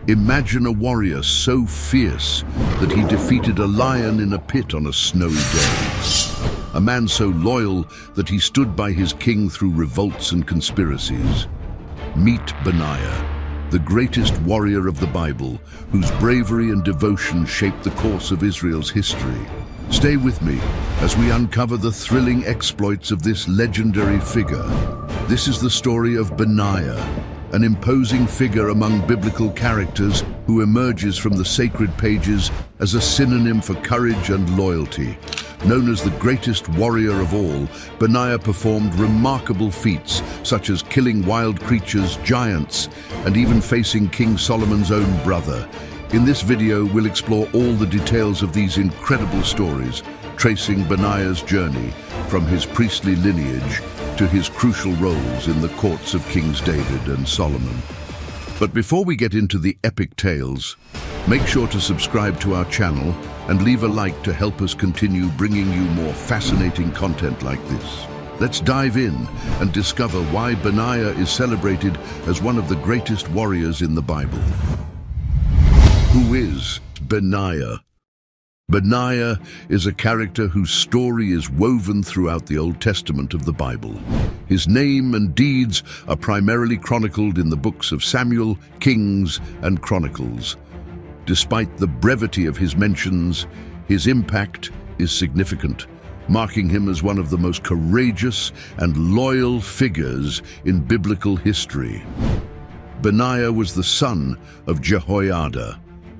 Imagine a warrior so fierce that he defeated a lion in a pit on a snowy day. A man so loyal that he stood by his king through revolts and conspiracies. Meet Benaiah, the greatest warrior of the Bible, whose bravery and devotion shaped the course of Israel's history. Stay with me as we uncover the thrilling exploits of this legendary figure. This is the story of Benaiah, an imposing figure among biblical characters who emerges from the sacred pages as a synonym for courage and loyalty. Known as the greatest warrior of all, Benaiah performed remarkable feats such as killing wild creatures, giants, and even facing King Solomon's own brother. In this video, we'll explore all the details of these incredible stories, tracing Benaiah's journey from his priestly lineage to his crucial roles in the courts of Kings David and Solomon. But before we get into the epic tales, make sure to subscribe to our channel and leave a like to help us continue bringing you more fascinating content like this. Let's dive in and discover why Benaiah is celebrated as one of the greatest warriors in the Bible. Who is Benaiah? Benaiah is a character whose story is woven throughout the Old Testament of the Bible. His name and deeds are primarily chronicled in the books of Samuel, Kings, and Chronicles. Despite the brevity of his mentions, his impact is significant, marking him as one of the most courageous and loyal figures in biblical history. Benaiah was the son of Jehoiada,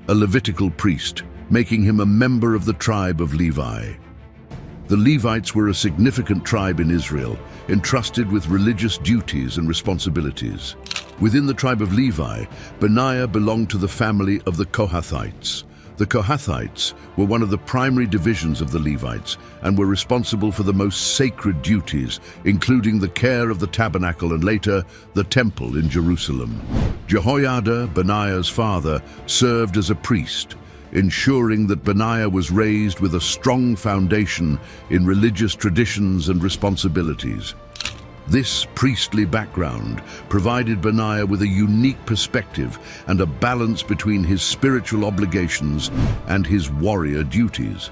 a Levitical priest, making him a member of the tribe of Levi. The Levites were a significant tribe in Israel, entrusted with religious duties and responsibilities. Within the tribe of Levi, Benaiah belonged to the family of the Kohathites. The Kohathites were one of the primary divisions of the Levites and were responsible for the most sacred duties, including the care of the tabernacle and later the temple in Jerusalem. Jehoiada, Benaiah's father, served as a priest, ensuring that Benaiah was raised with a strong foundation in religious traditions and responsibilities. This priestly background provided Benaiah with a unique perspective and a balance between his spiritual obligations and his warrior duties.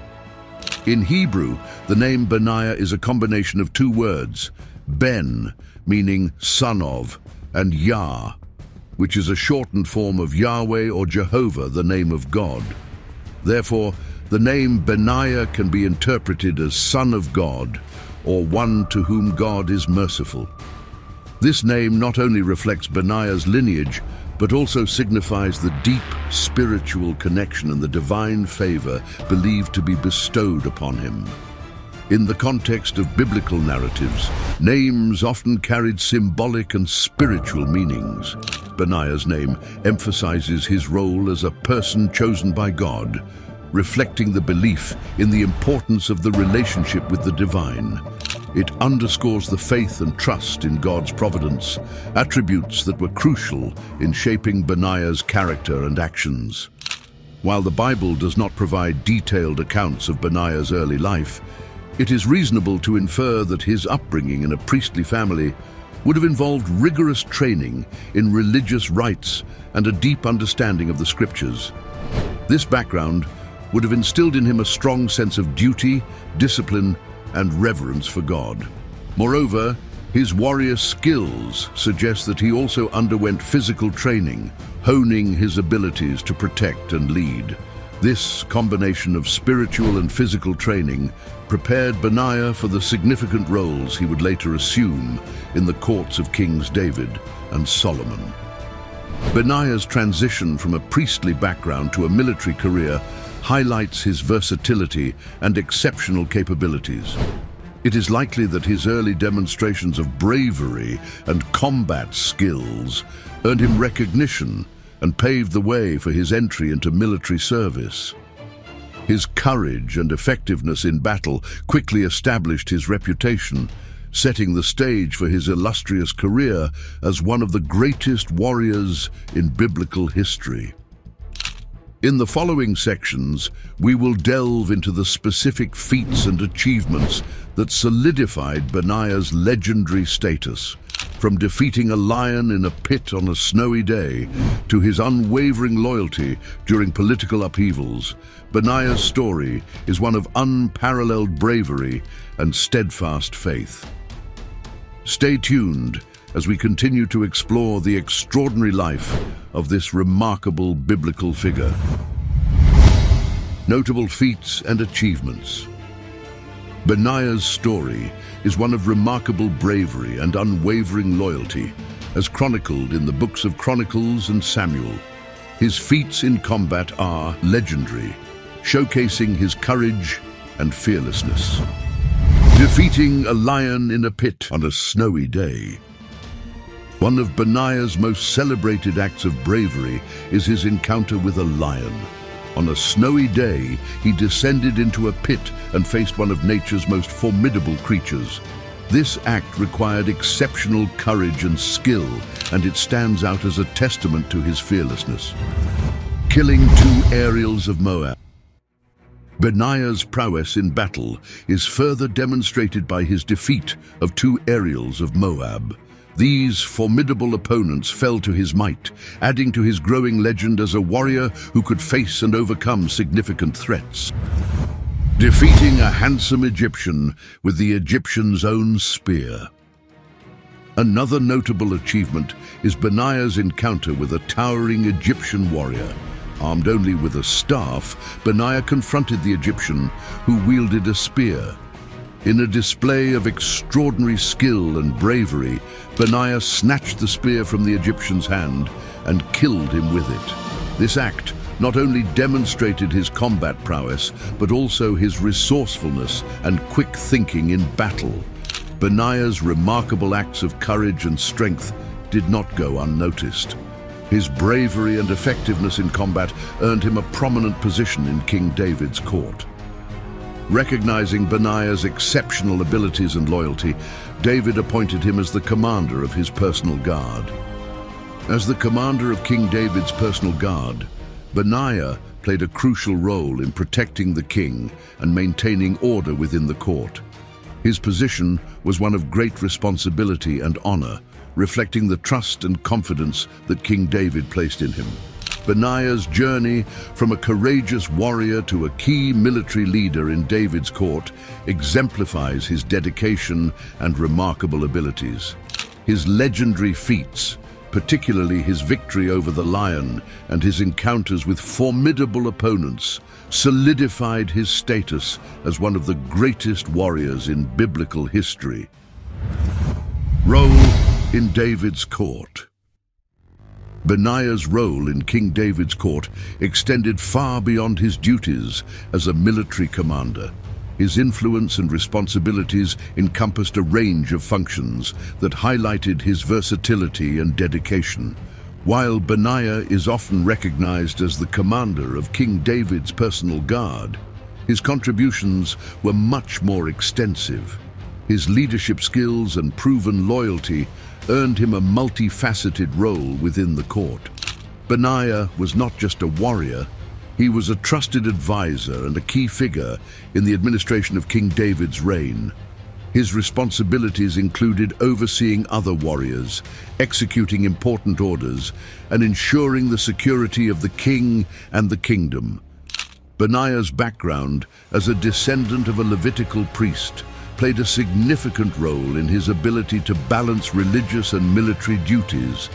In Hebrew, the name Benaiah is a combination of two words, Ben, meaning son of, and Yah, which is a shortened form of Yahweh or Jehovah, the name of God. Therefore, the name Benaiah can be interpreted as son of God, or one to whom God is merciful. This name not only reflects Benaiah's lineage, but also signifies the deep spiritual connection and the divine favor believed to be bestowed upon him. In the context of biblical narratives, names often carried symbolic and spiritual meanings. Benaiah's name emphasizes his role as a person chosen by God, reflecting the belief in the importance of the relationship with the divine. It underscores the faith and trust in God's providence, attributes that were crucial in shaping Benaiah's character and actions. While the Bible does not provide detailed accounts of Benaiah's early life, it is reasonable to infer that his upbringing in a priestly family would have involved rigorous training in religious rites and a deep understanding of the scriptures. This background would have instilled in him a strong sense of duty, discipline, and reverence for God. Moreover, his warrior skills suggest that he also underwent physical training, honing his abilities to protect and lead. This combination of spiritual and physical training prepared Benaiah for the significant roles he would later assume in the courts of Kings David and Solomon. Benaiah's transition from a priestly background to a military career highlights his versatility and exceptional capabilities. It is likely that his early demonstrations of bravery and combat skills earned him recognition and paved the way for his entry into military service. His courage and effectiveness in battle quickly established his reputation, setting the stage for his illustrious career as one of the greatest warriors in biblical history. In the following sections, we will delve into the specific feats and achievements that solidified Benaiah's legendary status. From defeating a lion in a pit on a snowy day to his unwavering loyalty during political upheavals, Benaiah's story is one of unparalleled bravery and steadfast faith. Stay tuned as we continue to explore the extraordinary life of this remarkable biblical figure. Notable feats and achievements. Benaiah's story is one of remarkable bravery and unwavering loyalty, as chronicled in the books of Chronicles and Samuel. His feats in combat are legendary, showcasing his courage and fearlessness. Defeating a lion in a pit on a snowy day. One of Benaiah's most celebrated acts of bravery is his encounter with a lion. On a snowy day, he descended into a pit and faced one of nature's most formidable creatures. This act required exceptional courage and skill, and it stands out as a testament to his fearlessness. Killing 2 Ariels of Moab. Benaiah's prowess in battle is further demonstrated by his defeat of 2 Ariels of Moab. These formidable opponents fell to his might, adding to his growing legend as a warrior who could face and overcome significant threats. Defeating a handsome Egyptian with the Egyptian's own spear. Another notable achievement is Benaiah's encounter with a towering Egyptian warrior. Armed only with a staff, Benaiah confronted the Egyptian, who wielded a spear. In a display of extraordinary skill and bravery, Benaiah snatched the spear from the Egyptian's hand and killed him with it. This act not only demonstrated his combat prowess, but also his resourcefulness and quick thinking in battle. Benaiah's remarkable acts of courage and strength did not go unnoticed. His bravery and effectiveness in combat earned him a prominent position in King David's court. Recognizing Benaiah's exceptional abilities and loyalty, David appointed him as the commander of his personal guard. As the commander of King David's personal guard, Benaiah played a crucial role in protecting the king and maintaining order within the court. His position was one of great responsibility and honor, reflecting the trust and confidence that King David placed in him. Benaiah's journey from a courageous warrior to a key military leader in David's court exemplifies his dedication and remarkable abilities. His legendary feats, particularly his victory over the lion and his encounters with formidable opponents, solidified his status as one of the greatest warriors in biblical history. Role in David's court. Benaiah's role in King David's court extended far beyond his duties as a military commander. His influence and responsibilities encompassed a range of functions that highlighted his versatility and dedication. While Benaiah is often recognized as the commander of King David's personal guard, his contributions were much more extensive. His leadership skills and proven loyalty earned him a multifaceted role within the court. Benaiah was not just a warrior, he was a trusted advisor and a key figure in the administration of King David's reign. His responsibilities included overseeing other warriors, executing important orders, and ensuring the security of the king and the kingdom. Benaiah's background as a descendant of a Levitical priest played a significant role in his ability to balance religious and military duties.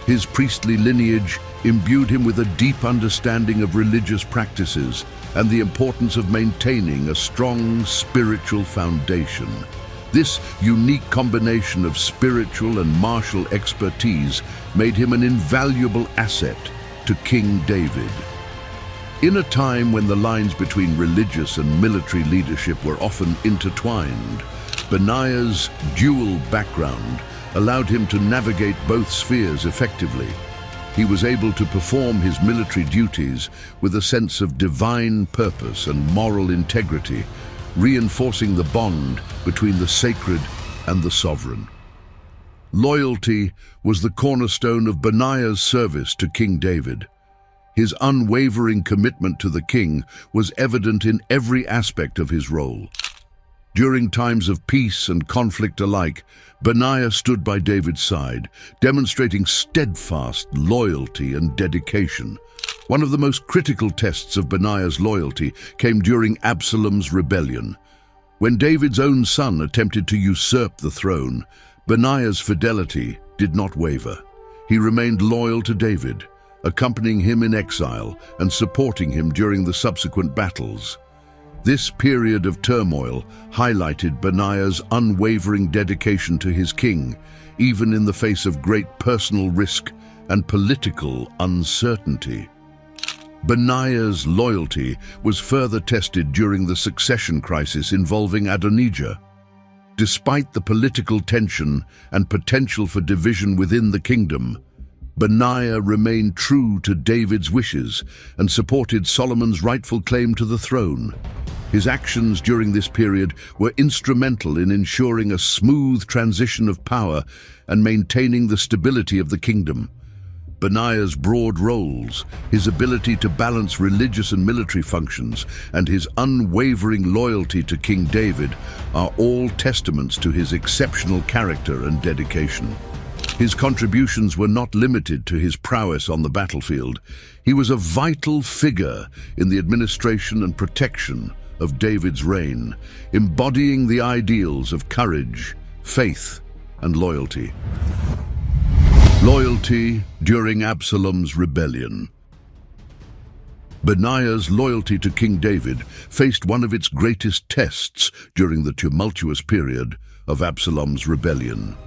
His priestly lineage imbued him with a deep understanding of religious practices and the importance of maintaining a strong spiritual foundation. This unique combination of spiritual and martial expertise made him an invaluable asset to King David. In a time when the lines between religious and military leadership were often intertwined, Benaiah's dual background allowed him to navigate both spheres effectively. He was able to perform his military duties with a sense of divine purpose and moral integrity, reinforcing the bond between the sacred and the sovereign. Loyalty was the cornerstone of Benaiah's service to King David. His unwavering commitment to the king was evident in every aspect of his role. During times of peace and conflict alike, Benaiah stood by David's side, demonstrating steadfast loyalty and dedication. One of the most critical tests of Benaiah's loyalty came during Absalom's rebellion. When David's own son attempted to usurp the throne, Benaiah's fidelity did not waver. He remained loyal to David, accompanying him in exile and supporting him during the subsequent battles. This period of turmoil highlighted Benaiah's unwavering dedication to his king, even in the face of great personal risk and political uncertainty. Benaiah's loyalty was further tested during the succession crisis involving Adonijah. Despite the political tension and potential for division within the kingdom, Benaiah remained true to David's wishes and supported Solomon's rightful claim to the throne. His actions during this period were instrumental in ensuring a smooth transition of power and maintaining the stability of the kingdom. Benaiah's broad roles, his ability to balance religious and military functions, and his unwavering loyalty to King David are all testaments to his exceptional character and dedication. His contributions were not limited to his prowess on the battlefield. He was a vital figure in the administration and protection of David's reign, embodying the ideals of courage, faith, and loyalty. Loyalty during Absalom's rebellion. Benaiah's loyalty to King David faced one of its greatest tests during the tumultuous period of Absalom's rebellion.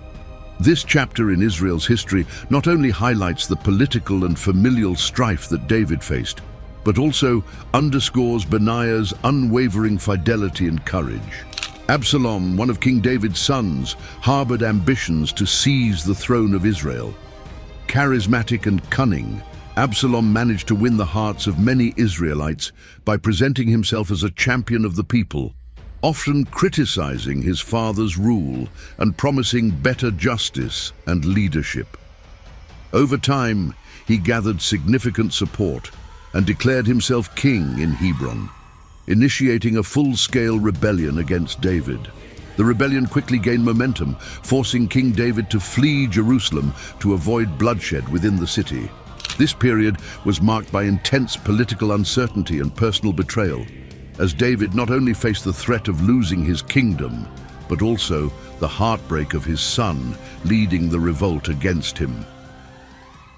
This chapter in Israel's history not only highlights the political and familial strife that David faced, but also underscores Benaiah's unwavering fidelity and courage. Absalom, one of King David's sons, harbored ambitions to seize the throne of Israel. Charismatic and cunning, Absalom managed to win the hearts of many Israelites by presenting himself as a champion of the people, often criticizing his father's rule and promising better justice and leadership. Over time, he gathered significant support and declared himself king in Hebron, initiating a full-scale rebellion against David. The rebellion quickly gained momentum, forcing King David to flee Jerusalem to avoid bloodshed within the city. This period was marked by intense political uncertainty and personal betrayal, as David not only faced the threat of losing his kingdom, but also the heartbreak of his son leading the revolt against him.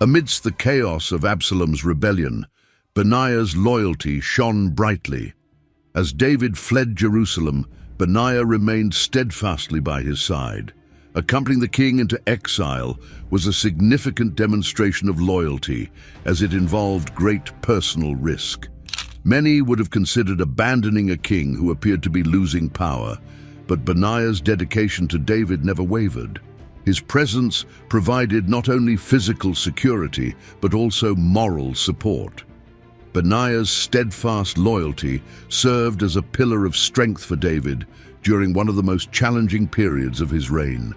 Amidst the chaos of Absalom's rebellion, Benaiah's loyalty shone brightly. As David fled Jerusalem, Benaiah remained steadfastly by his side. Accompanying the king into exile was a significant demonstration of loyalty, as it involved great personal risk. Many would have considered abandoning a king who appeared to be losing power, but Benaiah's dedication to David never wavered. His presence provided not only physical security, but also moral support. Benaiah's steadfast loyalty served as a pillar of strength for David during one of the most challenging periods of his reign.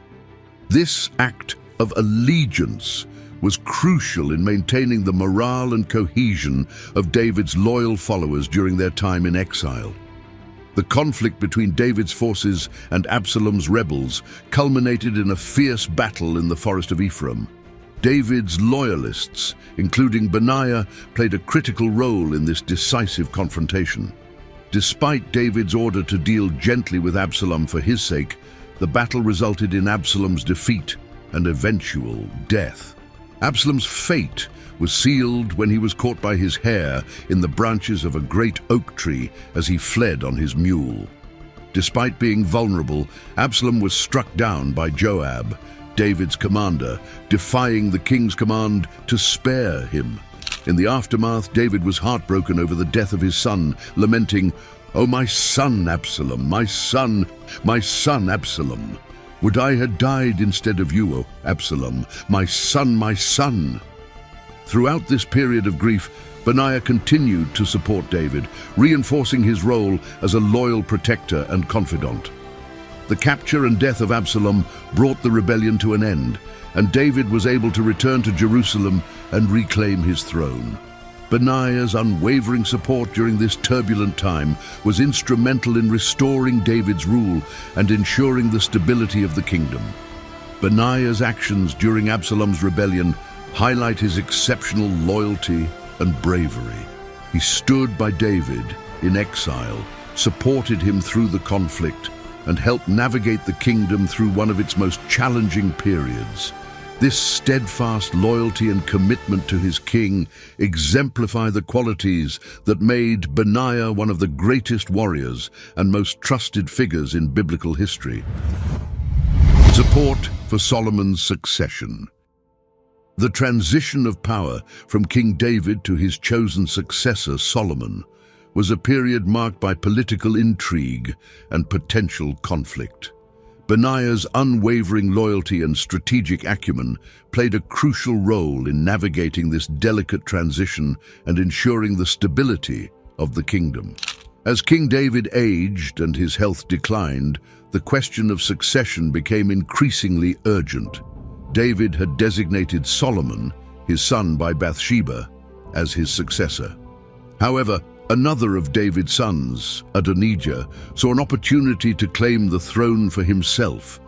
This act of allegiance was crucial in maintaining the morale and cohesion of David's loyal followers during their time in exile. The conflict between David's forces and Absalom's rebels culminated in a fierce battle in the forest of Ephraim. David's loyalists, including Benaiah, played a critical role in this decisive confrontation. Despite David's order to deal gently with Absalom for his sake, the battle resulted in Absalom's defeat and eventual death. Absalom's fate was sealed when he was caught by his hair in the branches of a great oak tree as he fled on his mule. Despite being vulnerable, Absalom was struck down by Joab, David's commander, defying the king's command to spare him. In the aftermath, David was heartbroken over the death of his son, lamenting, "Oh, my son Absalom, my son Absalom! Would I had died instead of you, O Absalom, my son, my son!" Throughout this period of grief, Benaiah continued to support David, reinforcing his role as a loyal protector and confidant. The capture and death of Absalom brought the rebellion to an end, and David was able to return to Jerusalem and reclaim his throne. Benaiah's unwavering support during this turbulent time was instrumental in restoring David's rule and ensuring the stability of the kingdom. Benaiah's actions during Absalom's rebellion highlight his exceptional loyalty and bravery. He stood by David in exile, supported him through the conflict, and helped navigate the kingdom through one of its most challenging periods. This steadfast loyalty and commitment to his king exemplify the qualities that made Benaiah one of the greatest warriors and most trusted figures in biblical history. Support for Solomon's succession. The transition of power from King David to his chosen successor, Solomon, was a period marked by political intrigue and potential conflict. Benaiah's unwavering loyalty and strategic acumen played a crucial role in navigating this delicate transition and ensuring the stability of the kingdom. As King David aged and his health declined, the question of succession became increasingly urgent. David had designated Solomon, his son by Bathsheba, as his successor. However, another of David's sons, Adonijah, saw an opportunity to claim the throne for himself.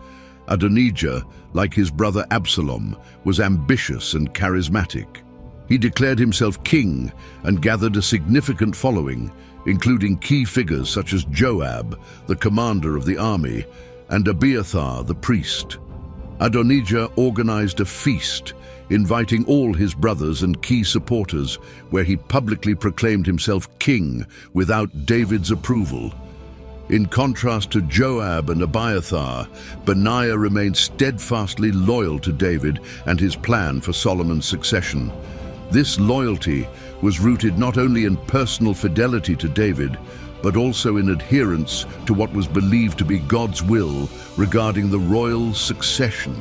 Adonijah, like his brother Absalom, was ambitious and charismatic. He declared himself king and gathered a significant following, including key figures such as Joab, the commander of the army, and Abiathar, the priest. Adonijah organized a feast, inviting all his brothers and key supporters, where he publicly proclaimed himself king without David's approval. In contrast to Joab and Abiathar, Benaiah remained steadfastly loyal to David and his plan for Solomon's succession. This loyalty was rooted not only in personal fidelity to David, but also in adherence to what was believed to be God's will regarding the royal succession.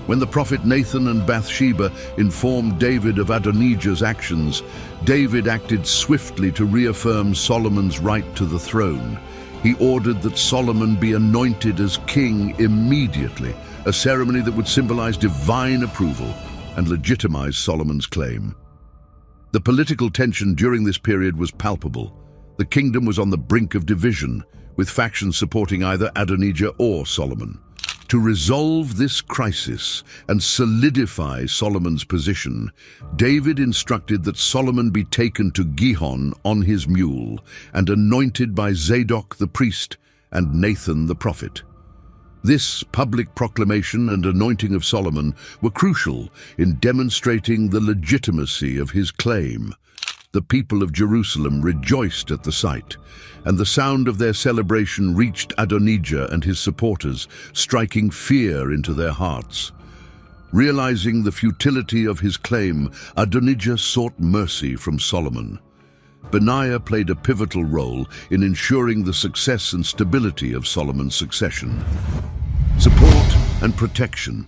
When the prophet Nathan and Bathsheba informed David of Adonijah's actions, David acted swiftly to reaffirm Solomon's right to the throne. He ordered that Solomon be anointed as king immediately, a ceremony that would symbolize divine approval and legitimize Solomon's claim. The political tension during this period was palpable. The kingdom was on the brink of division, with factions supporting either Adonijah or Solomon. To resolve this crisis and solidify Solomon's position, David instructed that Solomon be taken to Gihon on his mule and anointed by Zadok the priest and Nathan the prophet. This public proclamation and anointing of Solomon were crucial in demonstrating the legitimacy of his claim. The people of Jerusalem rejoiced at the sight, and the sound of their celebration reached Adonijah and his supporters, striking fear into their hearts. Realizing the futility of his claim, Adonijah sought mercy from Solomon. Benaiah played a pivotal role in ensuring the success and stability of Solomon's succession. Support and protection.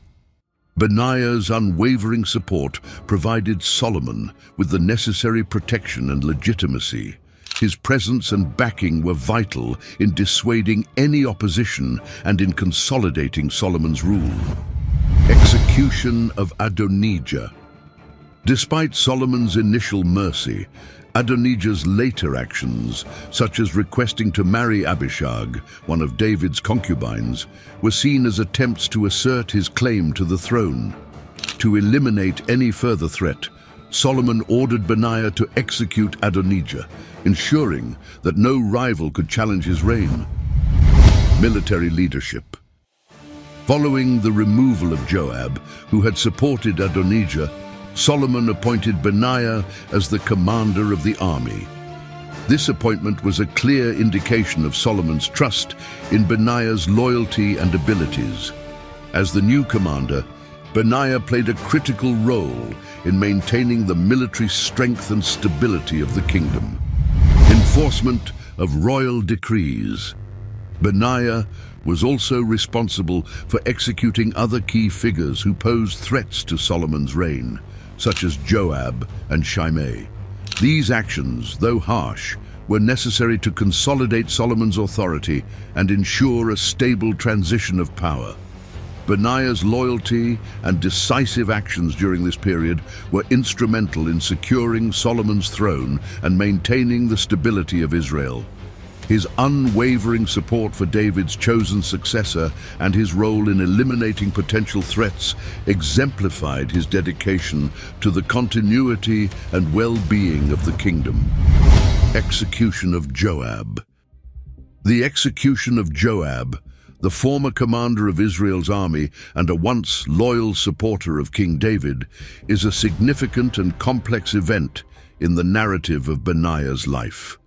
Benaiah's unwavering support provided Solomon with the necessary protection and legitimacy. His presence and backing were vital in dissuading any opposition and in consolidating Solomon's rule. Execution of Adonijah. Despite Solomon's initial mercy, Adonijah's later actions, such as requesting to marry Abishag, one of David's concubines, were seen as attempts to assert his claim to the throne. To eliminate any further threat, Solomon ordered Benaiah to execute Adonijah, ensuring that no rival could challenge his reign. Military leadership. Following the removal of Joab, who had supported Adonijah, Solomon appointed Benaiah as the commander of the army. This appointment was a clear indication of Solomon's trust in Benaiah's loyalty and abilities. As the new commander, Benaiah played a critical role in maintaining the military strength and stability of the kingdom. Enforcement of royal decrees. Benaiah was also responsible for executing other key figures who posed threats to Solomon's reign, such as Joab and Shimei. These actions, though harsh, were necessary to consolidate Solomon's authority and ensure a stable transition of power. Benaiah's loyalty and decisive actions during this period were instrumental in securing Solomon's throne and maintaining the stability of Israel. His unwavering support for David's chosen successor and his role in eliminating potential threats exemplified his dedication to the continuity and well-being of the kingdom. Execution of Joab. The execution of Joab, the former commander of Israel's army and a once loyal supporter of King David, is a significant and complex event in the narrative of Benaiah's life.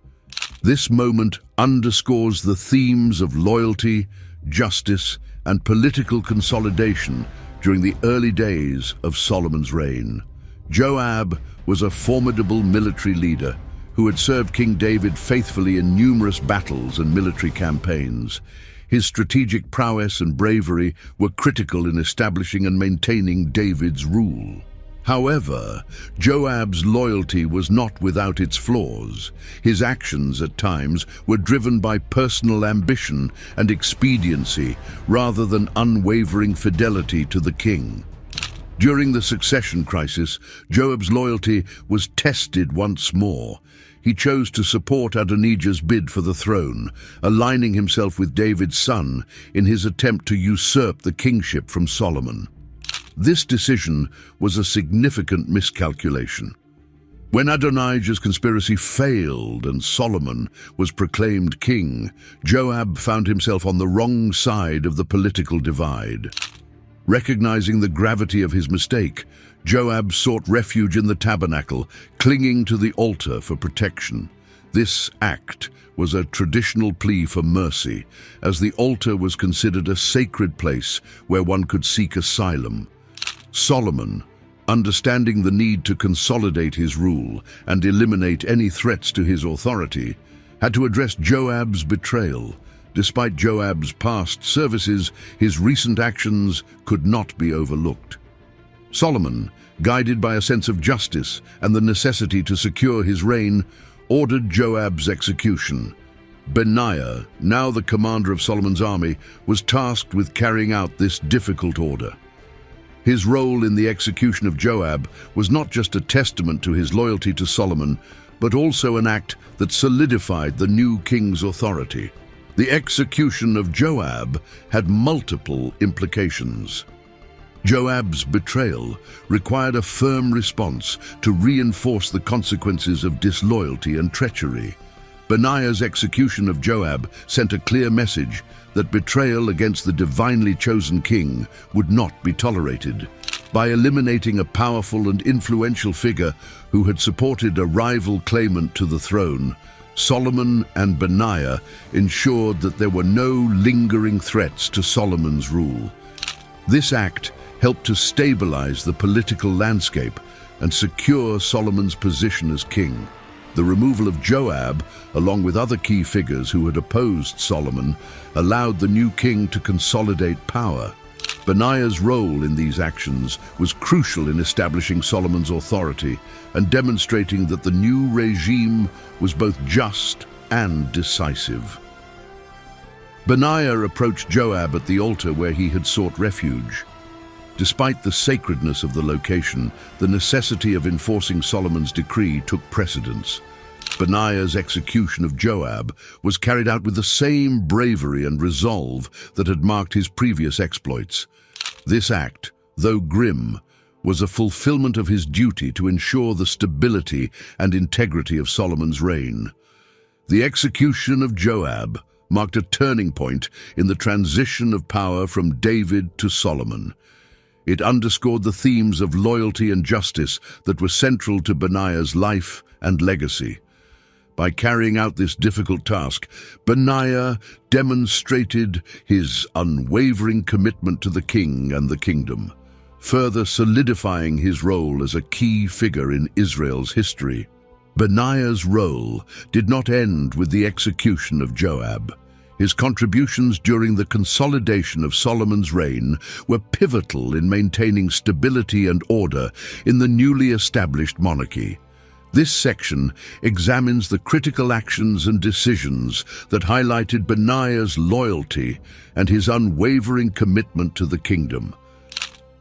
This moment underscores the themes of loyalty, justice, and political consolidation during the early days of Solomon's reign. Joab was a formidable military leader who had served King David faithfully in numerous battles and military campaigns. His strategic prowess and bravery were critical in establishing and maintaining David's rule. However, Joab's loyalty was not without its flaws. His actions at times were driven by personal ambition and expediency rather than unwavering fidelity to the king. During the succession crisis, Joab's loyalty was tested once more. He chose to support Adonijah's bid for the throne, aligning himself with David's son in his attempt to usurp the kingship from Solomon. This decision was a significant miscalculation. When Adonijah's conspiracy failed and Solomon was proclaimed king, Joab found himself on the wrong side of the political divide. Recognizing the gravity of his mistake, Joab sought refuge in the tabernacle, clinging to the altar for protection. This act was a traditional plea for mercy, as the altar was considered a sacred place where one could seek asylum. Solomon, understanding the need to consolidate his rule and eliminate any threats to his authority, had to address Joab's betrayal. Despite Joab's past services, his recent actions could not be overlooked. Solomon, guided by a sense of justice and the necessity to secure his reign, ordered Joab's execution. Benaiah, now the commander of Solomon's army, was tasked with carrying out this difficult order. His role in the execution of Joab was not just a testament to his loyalty to Solomon, but also an act that solidified the new king's authority. The execution of Joab had multiple implications. Joab's betrayal required a firm response to reinforce the consequences of disloyalty and treachery. Benaiah's execution of Joab sent a clear message that betrayal against the divinely chosen king would not be tolerated. By eliminating a powerful and influential figure who had supported a rival claimant to the throne, Solomon and Benaiah ensured that there were no lingering threats to Solomon's rule. This act helped to stabilize the political landscape and secure Solomon's position as king. The removal of Joab, along with other key figures who had opposed Solomon, allowed the new king to consolidate power. Benaiah's role in these actions was crucial in establishing Solomon's authority and demonstrating that the new regime was both just and decisive. Benaiah approached Joab at the altar where he had sought refuge. Despite the sacredness of the location, the necessity of enforcing Solomon's decree took precedence. Benaiah's execution of Joab was carried out with the same bravery and resolve that had marked his previous exploits. This act, though grim, was a fulfillment of his duty to ensure the stability and integrity of Solomon's reign. The execution of Joab marked a turning point in the transition of power from David to Solomon. It underscored the themes of loyalty and justice that were central to Benaiah's life and legacy. By carrying out this difficult task, Benaiah demonstrated his unwavering commitment to the king and the kingdom, further solidifying his role as a key figure in Israel's history. Benaiah's role did not end with the execution of Joab. His contributions during the consolidation of Solomon's reign were pivotal in maintaining stability and order in the newly established monarchy. This section examines the critical actions and decisions that highlighted Benaiah's loyalty and his unwavering commitment to the kingdom.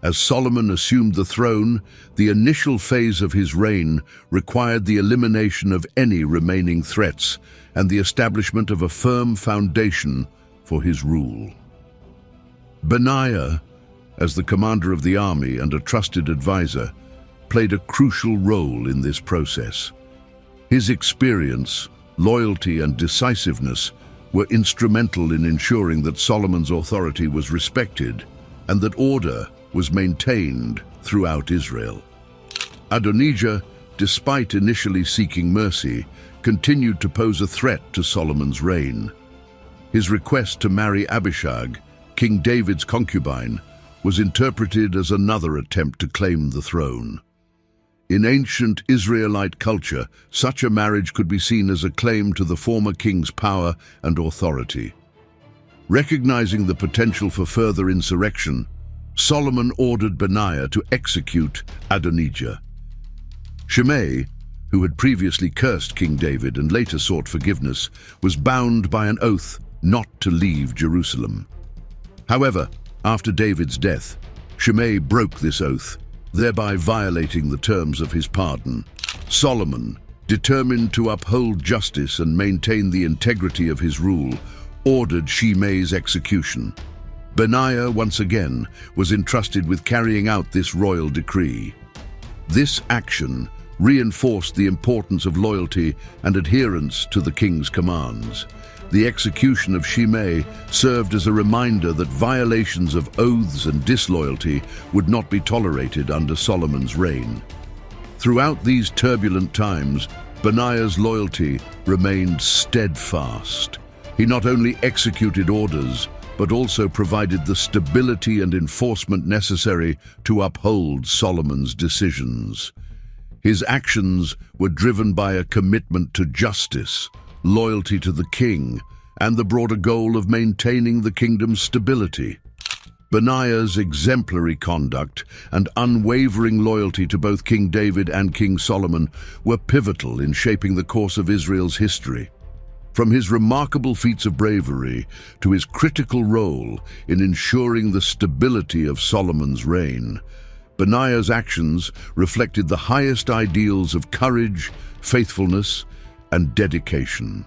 As Solomon assumed the throne, the initial phase of his reign required the elimination of any remaining threats and the establishment of a firm foundation for his rule. Benaiah, as the commander of the army and a trusted advisor, played a crucial role in this process. His experience, loyalty, and decisiveness were instrumental in ensuring that Solomon's authority was respected and that order was maintained throughout Israel. Adonijah, despite initially seeking mercy, continued to pose a threat to Solomon's reign. His request to marry Abishag, King David's concubine, was interpreted as another attempt to claim the throne. In ancient Israelite culture, such a marriage could be seen as a claim to the former king's power and authority. Recognizing the potential for further insurrection, Solomon ordered Benaiah to execute Adonijah. Shimei, who had previously cursed King David and later sought forgiveness, was bound by an oath not to leave Jerusalem. However, after David's death, Shimei broke this oath, thereby violating the terms of his pardon. Solomon, determined to uphold justice and maintain the integrity of his rule, ordered Shimei's execution. Benaiah, once again, was entrusted with carrying out this royal decree. This action reinforced the importance of loyalty and adherence to the king's commands. The execution of Shimei served as a reminder that violations of oaths and disloyalty would not be tolerated under Solomon's reign. Throughout these turbulent times, Benaiah's loyalty remained steadfast. He not only executed orders, but also provided the stability and enforcement necessary to uphold Solomon's decisions. His actions were driven by a commitment to justice, loyalty to the king, and the broader goal of maintaining the kingdom's stability. Benaiah's exemplary conduct and unwavering loyalty to both King David and King Solomon were pivotal in shaping the course of Israel's history. From his remarkable feats of bravery to his critical role in ensuring the stability of Solomon's reign, Benaiah's actions reflected the highest ideals of courage, faithfulness, and dedication.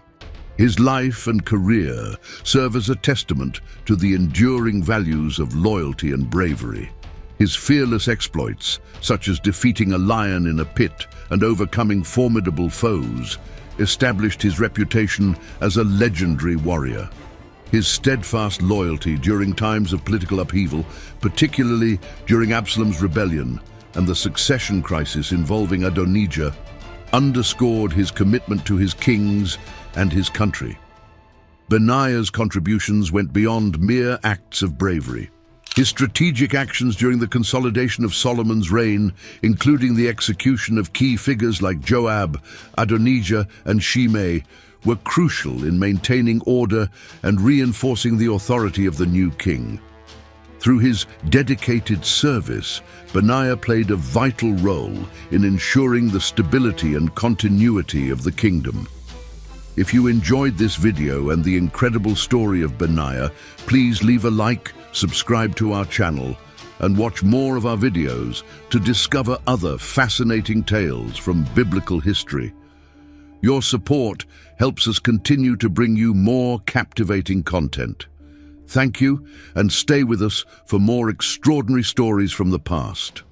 His life and career serve as a testament to the enduring values of loyalty and bravery. His fearless exploits, such as defeating a lion in a pit and overcoming formidable foes, established his reputation as a legendary warrior. His steadfast loyalty during times of political upheaval, particularly during Absalom's rebellion and the succession crisis involving Adonijah, underscored his commitment to his kings and his country. Benaiah's contributions went beyond mere acts of bravery. His strategic actions during the consolidation of Solomon's reign, including the execution of key figures like Joab, Adonijah, and Shimei, were crucial in maintaining order and reinforcing the authority of the new king. Through his dedicated service, Benaiah played a vital role in ensuring the stability and continuity of the kingdom. If you enjoyed this video and the incredible story of Benaiah, please leave a like, subscribe to our channel, and watch more of our videos to discover other fascinating tales from biblical history. Your support helps us continue to bring you more captivating content. Thank you, and stay with us for more extraordinary stories from the past.